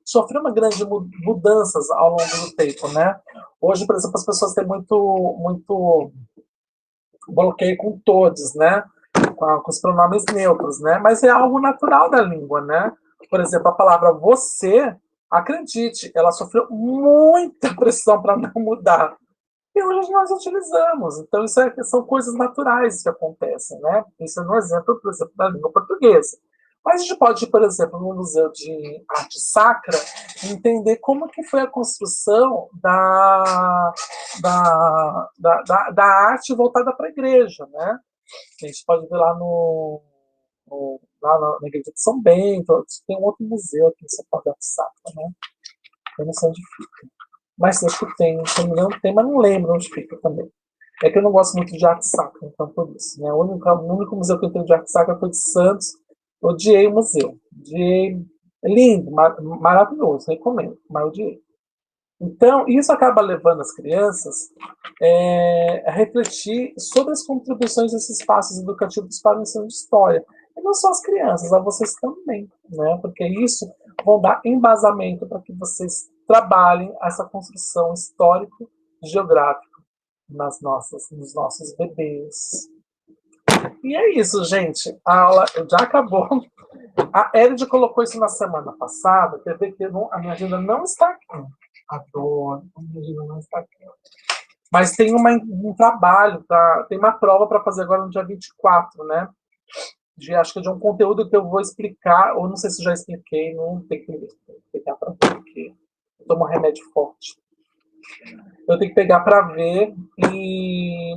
sofreu uma grande mudanças ao longo do tempo, né? Hoje, por exemplo, as pessoas têm muito bloqueio com todos, né? Com os pronomes neutros, né? Mas é algo natural da língua, né? Por exemplo, a palavra você, acredite, ela sofreu muita pressão para não mudar. E hoje nós utilizamos. Então, são coisas naturais que acontecem, né? Isso é um exemplo, por exemplo, da língua portuguesa. Mas a gente pode ir, por exemplo, no Museu de Arte Sacra e entender como que foi a construção da arte voltada para a igreja, né? A gente pode ver lá lá na igreja de São Bento, tem um outro museu aqui em São Paulo de Arte Sacra, né? Eu não sei onde fica. Mas acho que tem, se não me engano tem, mas não lembro onde fica também. É que eu não gosto muito de arte sacra, então por isso. Né? O único museu que eu tenho de arte sacra foi de Santos. Odiei o museu. Odiei. É lindo, maravilhoso, recomendo, mas odiei. Então, isso acaba levando as crianças a refletir sobre as contribuições desses espaços educativos para o ensino de história. E não só as crianças, a vocês também, né? Porque isso vão dar embasamento para que vocês trabalhem essa construção histórico-geográfica nos nossos bebês. E é isso, gente. A aula já acabou. A Elide colocou isso na semana passada. Quer ver que a minha agenda não está aqui. Adoro. A minha agenda não está aqui. Mas tem um trabalho, tem uma prova para fazer agora no dia 24, né? Acho que de um conteúdo que eu vou explicar, ou não sei se já expliquei, não tem que pegar para ver, porque eu tomo um remédio forte. Eu tenho que pegar para ver,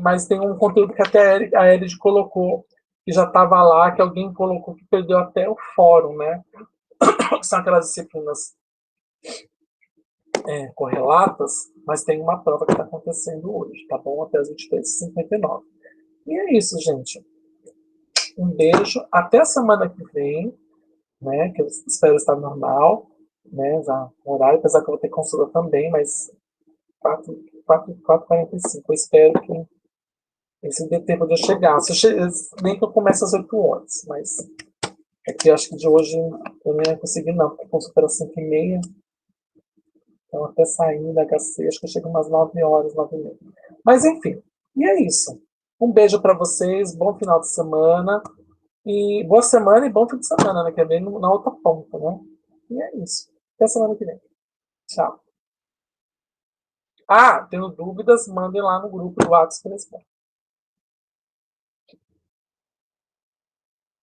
mas tem um conteúdo que até a Elide colocou, que já estava lá, que alguém colocou que perdeu até o fórum, né? São aquelas disciplinas correlatas, mas tem uma prova que está acontecendo hoje, tá bom? Até as 23h59. E é isso, gente. Um beijo. Até a semana que vem, né? Que eu espero estar normal, né? Já no horário, apesar que eu vou ter consulta também, mas 4h45. Eu espero que esse dê tempo de eu chegar. Nem que eu comece às 8 horas, mas é que eu acho que de hoje eu não ia conseguir, não, porque a consulta era 5h30. Então, até sair da HC, acho que eu chego umas 9 horas, 9h30. Mas, enfim, e é isso. Um beijo para vocês, bom final de semana. E boa semana e bom fim de semana, né? Que é bem na outra ponta, né? E é isso. Até semana que vem. Tchau. Ah, tendo dúvidas, mandem lá no grupo do WhatsApp.